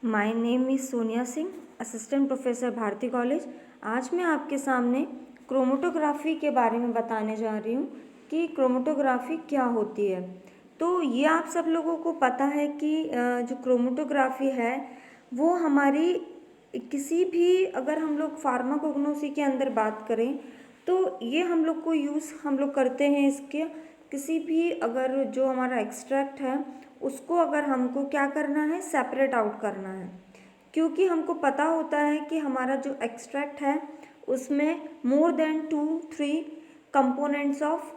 My name is Sonia Singh, assistant professor Bharati College. आज मैं आपके सामने क्रोमेटोग्राफी के बारे में बताने जा रही हूँ कि क्रोमेटोग्राफी क्या होती है। तो ये आप सब लोगों को पता है कि जो क्रोमेटोग्राफी है वो हमारी किसी भी, अगर हम लोग फार्माकोग्नोसी के अंदर बात करें तो ये हम लोग करते हैं इसके किसी भी, अगर जो हमारा एक्सट्रैक्ट है उसको अगर हमको क्या करना है, सेपरेट आउट करना है। क्योंकि हमको पता होता है कि हमारा जो एक्सट्रैक्ट है उसमें more than 2-3 components of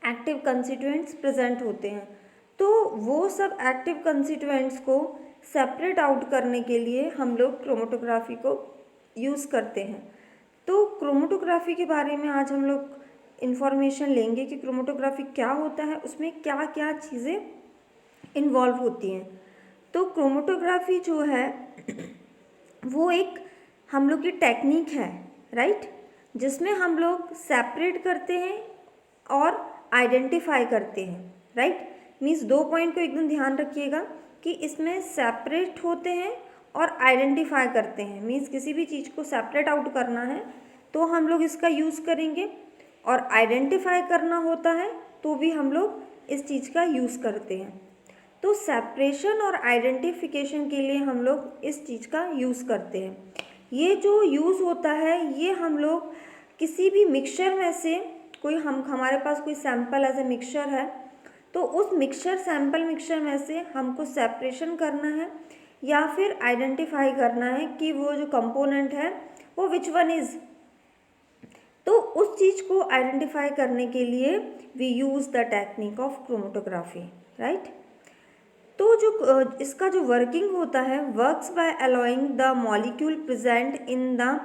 active constituents present होते हैं। तो वो सब एक्टिव कंस्टिट्यूएंट्स को सेपरेट आउट करने के लिए हम लोग क्रोमेटोग्राफी को यूज़ करते हैं। तो क्रोमेटोग्राफी के बारे में आज हम लोग इन्फॉर्मेशन लेंगे कि क्रोमेटोग्राफी क्या होता है, उसमें क्या क्या चीज़ें इन्वॉल्व होती हैं। तो क्रोमेटोग्राफी जो है वो एक हम लोग की टेक्निक है, राइट, जिसमें हम लोग सेपरेट करते हैं और आइडेंटिफाई करते हैं, राइट। मीन्स दो पॉइंट को एकदम ध्यान रखिएगा कि इसमें सेपरेट होते हैं और आइडेंटिफाई करते हैं। मीन्स किसी भी चीज़ को सेपरेट आउट करना है तो हम लोग इसका यूज़ करेंगे, और आइडेंटिफाई करना होता है तो भी हम लोग इस चीज़ का यूज़ करते हैं। तो सेपरेशन और आइडेंटिफिकेशन के लिए हम लोग इस चीज़ का यूज़ करते हैं। ये जो यूज़ होता है ये हम लोग किसी भी मिक्सचर में से हमारे पास कोई सैंपल एज ए मिक्सचर है तो उस सैंपल मिक्सचर में से हमको सेपरेशन करना है या फिर आइडेंटिफाई करना है कि वो जो कंपोनेंट है वो विच वन इज़। तो उस चीज़ को आइडेंटिफाई करने के लिए we use the technique of chromatography, right. तो जो इसका जो वर्किंग होता है, works by allowing the molecule present in the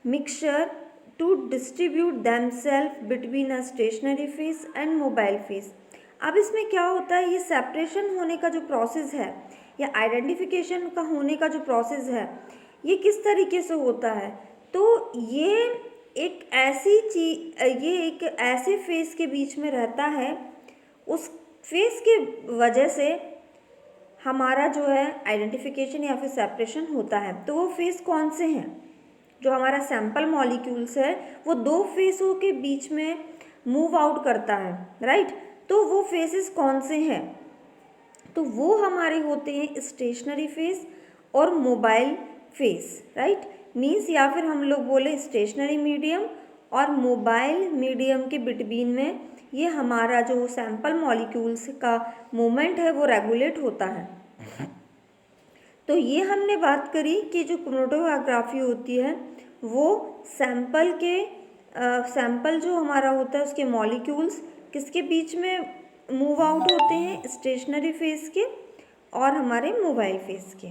mixture to distribute themselves between a stationary phase and mobile phase. अब इसमें क्या होता है, ये सेपरेशन होने का जो प्रोसेस है या आइडेंटिफिकेशन का होने का जो प्रोसेस है ये किस तरीके से होता है। तो ये एक ऐसे फेस के बीच में रहता है, उस फेस के वजह से हमारा जो है आइडेंटिफिकेशन या फिर सेपरेशन होता है। तो वो फेस कौन से हैं, जो हमारा सैंपल मॉलिक्यूल्स है वो दो फेसों के बीच में मूव आउट करता है, राइट। तो वो फेसेस कौन से हैं, तो वो हमारे होते हैं स्टेशनरी फेस और मोबाइल फेस, राइट। मीन्स या फिर हम लोग बोले स्टेशनरी मीडियम और मोबाइल मीडियम के बिटवीन में ये हमारा जो सैंपल मॉलिक्यूल्स का मूवमेंट है वो रेगुलेट होता है। तो ये हमने बात करी कि जो क्रोमेटोग्राफी होती है वो सैंपल जो हमारा होता है उसके मॉलिक्यूल्स किसके बीच में मूव आउट होते हैं, स्टेशनरी फेस के और हमारे मोबाइल फेस के।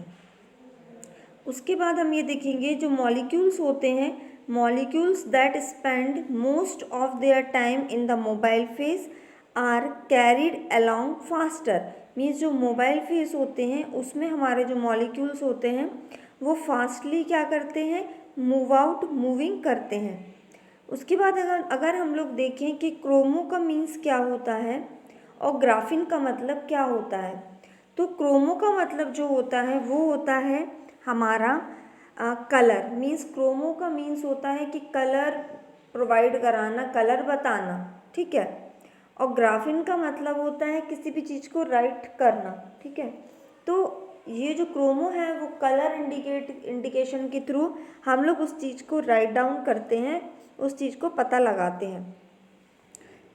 उसके बाद हम ये देखेंगे जो मॉलिक्यूल्स होते हैं, molecules that spend most of their time in the mobile phase are carried along faster. Means जो मोबाइल फेस होते हैं उसमें हमारे जो मॉलिक्यूल्स होते हैं वो फास्टली क्या करते हैं, मूविंग करते हैं। उसके बाद अगर हम लोग देखें कि क्रोमो का मीन्स क्या होता है और ग्राफिन का मतलब क्या होता है। तो क्रोमो का मतलब जो होता है वो होता है हमारा कलर। मीन्स क्रोमो का मीन्स होता है कि कलर प्रोवाइड कराना, कलर बताना, ठीक है। और ग्राफिन का मतलब होता है किसी भी चीज़ को राइट करना, ठीक है। तो ये जो क्रोमो है वो कलर इंडिकेशन के थ्रू हम लोग उस चीज़ को राइट डाउन करते हैं, उस चीज़ को पता लगाते हैं।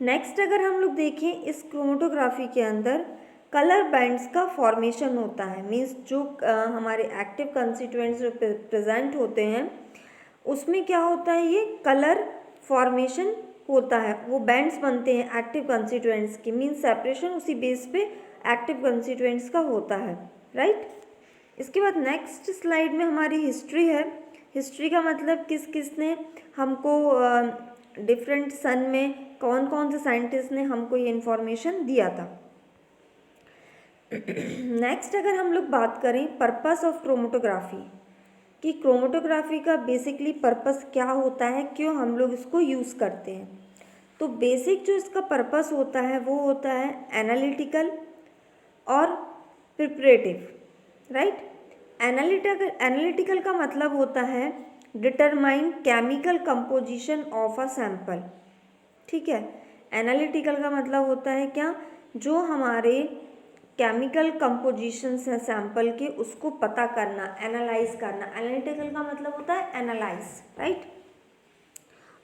नेक्स्ट अगर हम लोग देखें इस क्रोमेटोग्राफी के अंदर कलर बैंड्स का फॉर्मेशन होता है। मीन्स जो हमारे एक्टिव कंस्टिट्यूएंट्स जो प्रेजेंट होते हैं उसमें क्या होता है, ये कलर फॉर्मेशन होता है, वो बैंड्स बनते हैं एक्टिव कंस्टिट्यूएंट्स की। मीन्स सेपरेशन उसी बेस पे एक्टिव कंस्टिट्यूएंट्स का होता है, राइट। इसके बाद नेक्स्ट स्लाइड में हमारी हिस्ट्री है। हिस्ट्री का मतलब किस किस ने हमको डिफरेंट सन में कौन कौन से साइंटिस्ट ने हमको ये इन्फॉर्मेशन दिया था। नेक्स्ट अगर हम लोग बात करें पर्पस ऑफ क्रोमेटोग्राफी, कि क्रोमेटोग्राफी का बेसिकली पर्पस क्या होता है, क्यों हम लोग इसको यूज़ करते हैं। तो बेसिक जो इसका पर्पस होता है वो होता है एनालिटिकल और प्रिपरेटिव, राइट। एनालिटिकल का मतलब होता है determine chemical composition of a sample. ठीक है, एनालिटिकल का मतलब होता है क्या, जो हमारे केमिकल कंपोजिशंस हैं सैंपल के, उसको पता करना, एनालाइज करना। एनालिटिकल का मतलब होता है एनालाइज, राइट।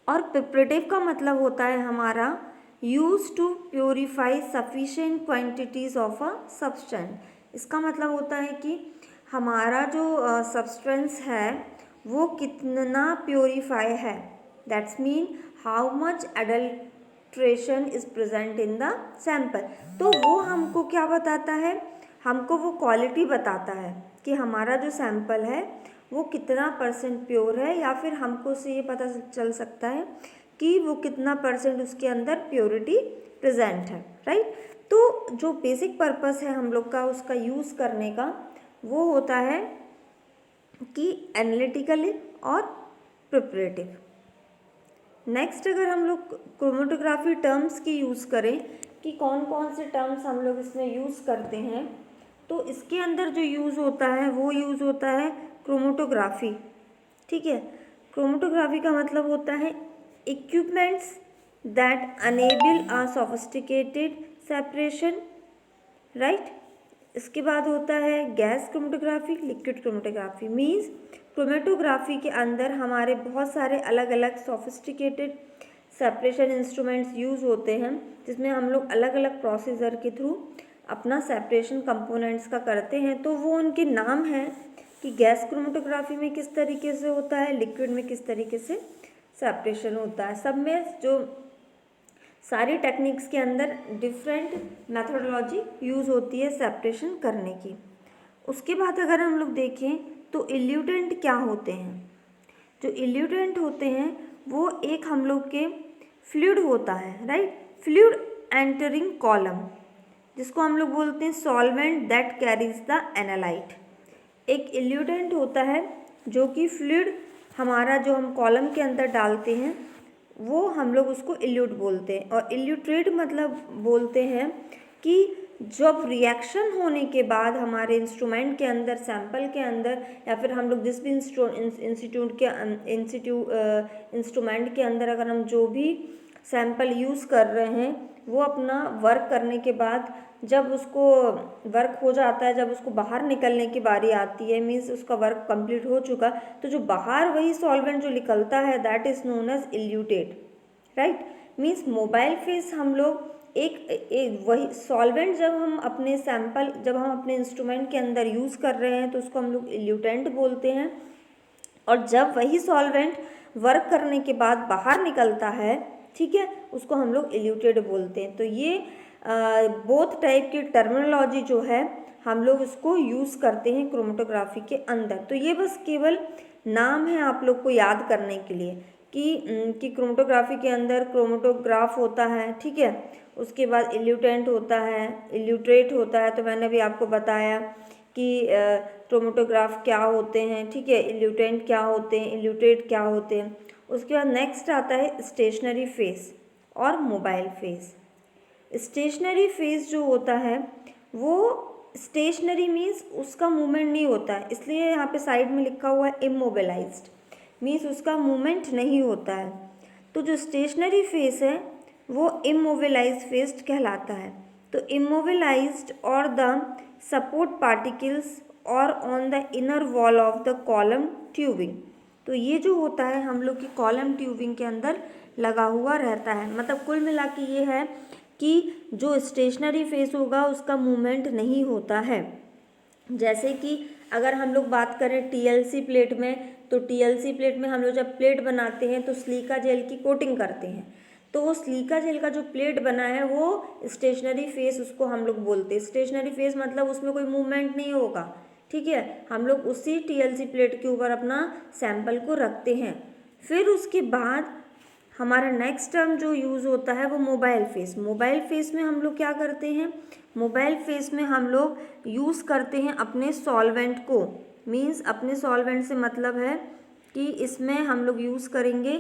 और प्रिपरेटिव का मतलब होता है हमारा use to purify sufficient quantities of a substance. इसका मतलब होता है कि हमारा जो सब्सटेंस है वो कितना प्योरीफाई है, that's mean how much adulteration is present in the sample. तो वो हमको क्या बताता है, हमको वो क्वालिटी बताता है कि हमारा जो सैंपल है वो कितना % प्योर है, या फिर हमको उससे ये पता चल सकता है कि वो कितना % उसके अंदर प्योरिटी प्रेजेंट है, राइट। तो जो बेसिक पर्पस है हम लोग का उसका यूज़ करने का, वो होता है कि एनालिटिकल और प्रिपरेटिव। नेक्स्ट अगर हम लोग क्रोमेटोग्राफी टर्म्स की यूज़ करें कि कौन कौन से टर्म्स हम लोग इसमें यूज़ करते हैं, तो इसके अंदर जो यूज़ होता है वो यूज़ होता है क्रोमेटोग्राफी। ठीक है, क्रोमेटोग्राफी का मतलब होता है equipments that enable a sophisticated separation, right. इसके बाद होता है gas chromatography, liquid chromatography. Means chromatography के अंदर हमारे बहुत सारे अलग अलग सोफिस्टिकेटेड सेपरेशन इंस्ट्रूमेंट्स यूज़ होते हैं, जिसमें हम लोग अलग अलग प्रोसीजर के थ्रू अपना सेपरेशन कंपोनेंट्स का करते हैं। तो वो उनके नाम हैं कि गैस क्रोमेटोग्राफी में किस तरीके से होता है, लिक्विड में किस तरीके से सेपरेशन होता है। सब में जो सारी टेक्निक्स के अंदर डिफरेंट मेथोडोलॉजी यूज़ होती है सेपरेशन करने की। उसके बाद अगर हम लोग देखें तो इल्यूटेंट क्या होते हैं। जो इल्यूटेंट होते हैं वो एक हम लोग के फ्लूइड होता है, राइट, फ्लूइड एंटरिंग कॉलम, जिसको हम लोग बोलते हैं solvent that carries the analyte. एक इल्यूटेंट होता है जो कि फ्लूइड हमारा जो हम कॉलम के अंदर डालते हैं वो हम लोग उसको इल्यूट बोलते हैं। और इल्यूट्रेट मतलब बोलते हैं कि जब रिएक्शन होने के बाद हमारे इंस्ट्रूमेंट के अंदर, सैंपल के अंदर, या फिर हम लोग जिस भी इंस्ट्रूमेंट के अंदर अगर हम जो भी सैंपल यूज़ कर रहे हैं वो अपना वर्क करने के बाद जब उसको वर्क हो जाता है, जब उसको बाहर निकलने की बारी आती है, मीन्स उसका वर्क कंप्लीट हो चुका, तो जो बाहर वही सॉल्वेंट जो निकलता है that is known as eluate, right. Means mobile phase हम लोग एक वही सॉल्वेंट जब हम अपने सैंपल, जब हम अपने इंस्ट्रूमेंट के अंदर यूज़ कर रहे हैं तो उसको हम लोग इल्यूटेंट बोलते हैं। और जब वही सॉल्वेंट वर्क करने के बाद बाहर निकलता है, ठीक है, उसको हम लोग इल्यूटेड बोलते हैं। तो ये बोथ टाइप की टर्मिनोलॉजी जो है हम लोग इसको यूज़ करते हैं क्रोमेटोग्राफी के अंदर। तो ये बस केवल नाम है आप लोग को याद करने के लिए कि क्रोमेटोग्राफी के अंदर क्रोमेटोग्राफ होता है, ठीक है, उसके बाद इल्यूटेंट होता है, इल्यूट्रेट होता है, तो मैंने भी आपको बताया कि क्रोमेटोग्राफ क्या होते हैं, ठीक है, इल्यूटेंट क्या होते हैं, इल्यूट्रेट क्या होते हैं। उसके बाद नेक्स्ट आता है स्टेशनरी फेस और मोबाइल फेस। स्टेशनरी फेस जो होता है वो स्टेशनरी मीन्स उसका मूवमेंट नहीं होता है, इसलिए यहाँ पे साइड में लिखा हुआ है इमोबिलाइज्ड, मीन्स उसका मूवमेंट नहीं होता है। तो जो स्टेशनरी फेस है वो इमोबिलाइज्ड फेस कहलाता है। तो इमोबिलाइज्ड और द सपोर्ट पार्टिकल्स और on the inner wall of the column tubing. तो ये जो होता है हम लोग की कॉलम ट्यूबिंग के अंदर लगा हुआ रहता है। मतलब कुल मिला के ये है कि जो स्टेशनरी फेस होगा उसका मूवमेंट नहीं होता है। जैसे कि अगर हम लोग बात करें टीएलसी प्लेट में, तो टीएलसी प्लेट में हम लोग जब प्लेट बनाते हैं तो सिलिका जेल की कोटिंग करते हैं, तो वो सिलिका जेल का जो प्लेट बना है वो स्टेशनरी फेस उसको हम लोग बोलते हैं। स्टेशनरी फेस मतलब उसमें कोई मूवमेंट नहीं होगा, ठीक है, हम लोग उसी टीएलसी प्लेट के ऊपर अपना सैंपल को रखते हैं। फिर उसके बाद हमारा नेक्स्ट टर्म जो यूज़ होता है वो मोबाइल फेस। मोबाइल फेस में हम लोग क्या करते हैं, मोबाइल फेस में हम लोग यूज़ करते हैं अपने सॉल्वेंट को, मीन्स अपने सॉल्वेंट से मतलब है कि इसमें हम लोग यूज़ करेंगे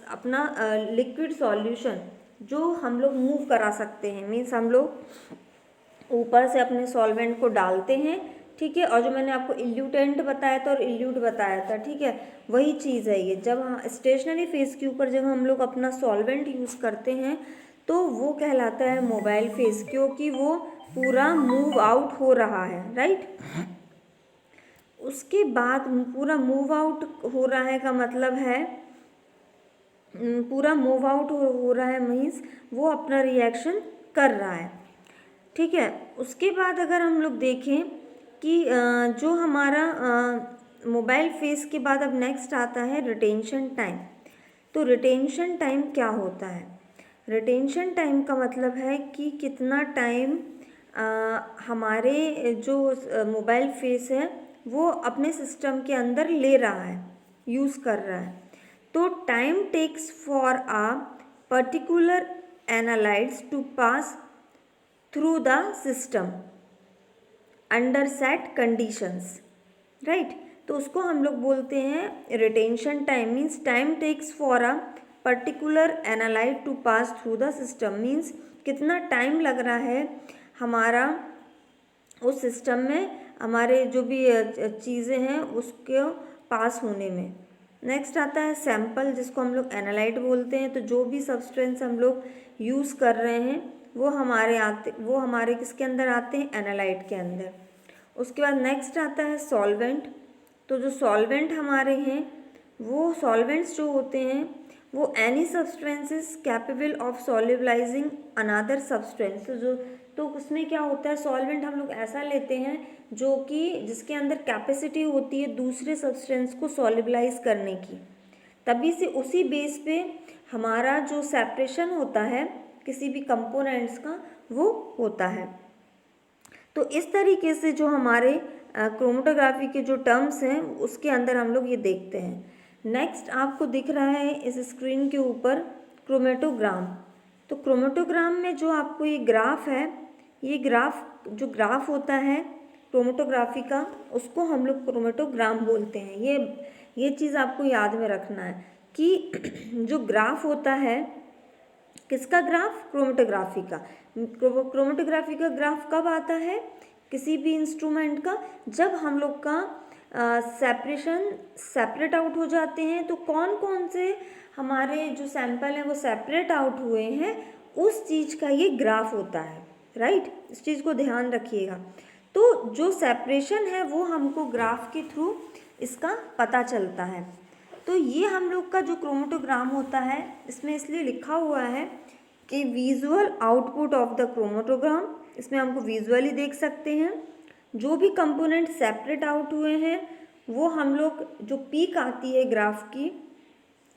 अपना लिक्विड सॉल्यूशन जो हम लोग मूव करा सकते हैं। मीन्स हम लोग ऊपर से अपने सॉल्वेंट को डालते हैं, ठीक है। और जो मैंने आपको इल्यूटेंट बताया था और इल्यूट बताया था, ठीक है, वही चीज़ है ये। जब स्टेशनरी फेस के ऊपर जब हम लोग अपना सॉल्वेंट यूज़ करते हैं तो वो कहलाता है मोबाइल फेस, क्योंकि वो पूरा मूव आउट हो रहा है, राइट। उसके बाद पूरा मूव आउट हो रहा है का मतलब है पूरा मूव आउट हो रहा है मीन्स वो अपना रिएक्शन कर रहा है, ठीक है। उसके बाद अगर हम लोग देखें कि जो हमारा मोबाइल फेस के बाद अब नेक्स्ट आता है रिटेंशन टाइम। तो रिटेंशन टाइम क्या होता है? रिटेंशन टाइम का मतलब है कि कितना टाइम हमारे जो मोबाइल फेस है वो अपने सिस्टम के अंदर ले रहा है, यूज़ कर रहा है। तो time takes for a particular analytes to pass through the system under set conditions, right. तो उसको हम लोग बोलते हैं retention time. Means time takes for a particular analyte to pass through the system, means कितना टाइम लग रहा है हमारा उस सिस्टम में हमारे जो भी चीज़ें हैं उसके पास होने में। नेक्स्ट आता है सैंपल, जिसको हम लोग एनालाइट बोलते हैं। तो जो भी सब्सटेंस हम लोग यूज़ कर रहे हैं वो हमारे किसके अंदर आते हैं? एनालाइट के अंदर। उसके बाद नेक्स्ट आता है सॉल्वेंट। तो जो सॉल्वेंट हमारे हैं वो सॉल्वेंट्स जो होते हैं वो any substances capable of solubilising another substance. तो उसमें क्या होता है, सॉल्वेंट हम लोग ऐसा लेते हैं जो कि जिसके अंदर कैपेसिटी होती है दूसरे सब्सटेंस को सॉल्युबलाइज करने की। तभी से उसी बेस पे हमारा जो सेपरेशन होता है किसी भी कंपोनेंट्स का वो होता है। तो इस तरीके से जो हमारे क्रोमेटोग्राफी के जो टर्म्स हैं उसके अंदर हम लोग ये देखते हैं। नेक्स्ट आपको दिख रहा है इस स्क्रीन के ऊपर क्रोमेटोग्राम। तो क्रोमेटोग्राम में जो आपको ये ग्राफ है, ये ग्राफ होता है क्रोमेटोग्राफी का, उसको हम लोग क्रोमेटोग्राम बोलते हैं। ये चीज़ आपको याद में रखना है कि जो ग्राफ होता है, किसका ग्राफ? क्रोमेटोग्राफी का। क्रोमेटोग्राफी का ग्राफ कब आता है? किसी भी इंस्ट्रूमेंट का जब हम लोग का सेपरेट आउट हो जाते हैं। तो कौन कौन से हमारे जो सैंपल हैं वो सेपरेट आउट हुए हैं, उस चीज़ का ये ग्राफ होता है, राइट। इस चीज़ को ध्यान रखिएगा। तो जो सेपरेशन है वो हमको ग्राफ के थ्रू इसका पता चलता है। तो ये हम लोग का जो क्रोमेटोग्राम होता है इसमें इसलिए लिखा हुआ है कि visual output of the chromatogram. इसमें हमको विजुअली देख सकते हैं जो भी कंपोनेंट सेपरेट आउट हुए हैं वो हम लोग जो पीक आती है ग्राफ की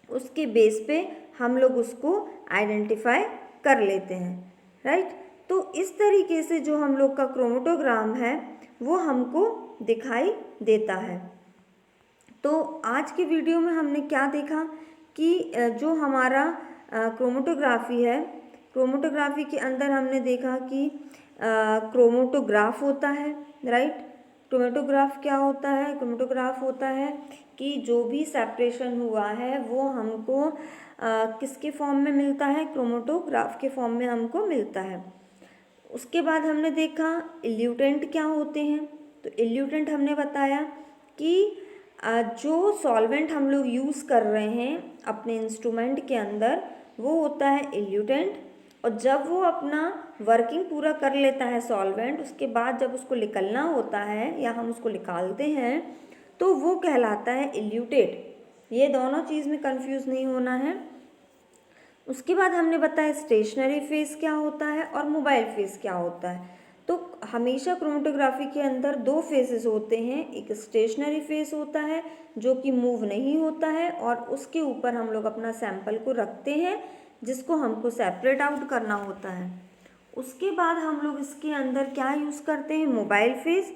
उसके बेस पे हम लोग उसको आइडेंटिफाई कर लेते हैं, राइट। तो इस तरीके से जो हम लोग का क्रोमेटोग्राम है वो हमको दिखाई देता है। तो आज की वीडियो में हमने क्या देखा कि जो हमारा क्रोमेटोग्राफी है, क्रोमेटोग्राफी के अंदर हमने देखा कि क्रोमेटोग्राफ होता है, राइट। क्रोमेटोग्राफ क्या होता है? क्रोमेटोग्राफ होता है कि जो भी सेपरेशन हुआ है वो हमको किसके फॉर्म में मिलता है? क्रोमेटोग्राफ के फॉर्म में हमको मिलता है। उसके बाद हमने देखा इल्यूटेंट क्या होते हैं। तो इल्यूटेंट हमने बताया कि जो सॉल्वेंट हम लोग यूज़ कर रहे हैं अपने इंस्ट्रूमेंट के अंदर वो होता है इल्यूटेंट। और जब वो अपना वर्किंग पूरा कर लेता है सॉल्वेंट, उसके बाद जब उसको निकलना होता है या हम उसको निकालते हैं तो वो कहलाता है इल्यूटेट। ये दोनों चीज़ में कंफ्यूज नहीं होना है। उसके बाद हमने बताया स्टेशनरी फेस क्या होता है और मोबाइल फेस क्या होता है। तो हमेशा क्रोमेटोग्राफी के अंदर दो फेसेस होते हैं, एक स्टेशनरी फेस होता है जो कि मूव नहीं होता है और उसके ऊपर हम लोग अपना सैंपल को रखते हैं जिसको हमको सेपरेट आउट करना होता है। उसके बाद हम लोग इसके अंदर क्या यूज़ करते हैं? Mobile face.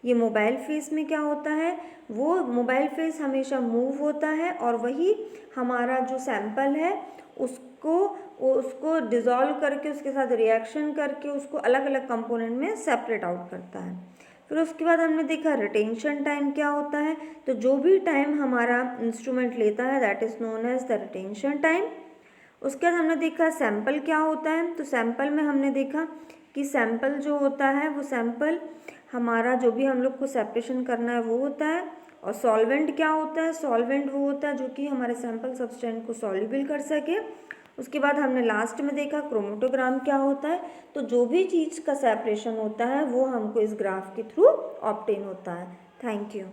ये मोबाइल फेस में क्या होता है? वो मोबाइल फेस हमेशा मूव होता है और वही हमारा जो सैंपल है उसको डिज़ोल्व करके उसके साथ रिएक्शन करके उसको अलग अलग कंपोनेंट में सेपरेट आउट करता है। फिर उसके बाद हमने देखा रिटेंशन टाइम क्या होता है। तो जो भी टाइम हमारा इंस्ट्रूमेंट लेता है that is known as the retention time. उसके बाद हमने देखा सैंपल क्या होता है। तो सैंपल में हमने देखा कि सैंपल जो होता है वो सैंपल हमारा जो भी हम लोग को सेपरेशन करना है वो होता है। और सॉल्वेंट क्या होता है? सॉल्वेंट वो होता है जो कि हमारे सैंपल सब्सटेंस को सॉल्युबल कर सके। उसके बाद हमने लास्ट में देखा क्रोमेटोग्राम क्या होता है। तो जो भी चीज़ का सेपरेशन होता है वो हमको इस ग्राफ के थ्रू ऑब्टेन होता है। Thank you.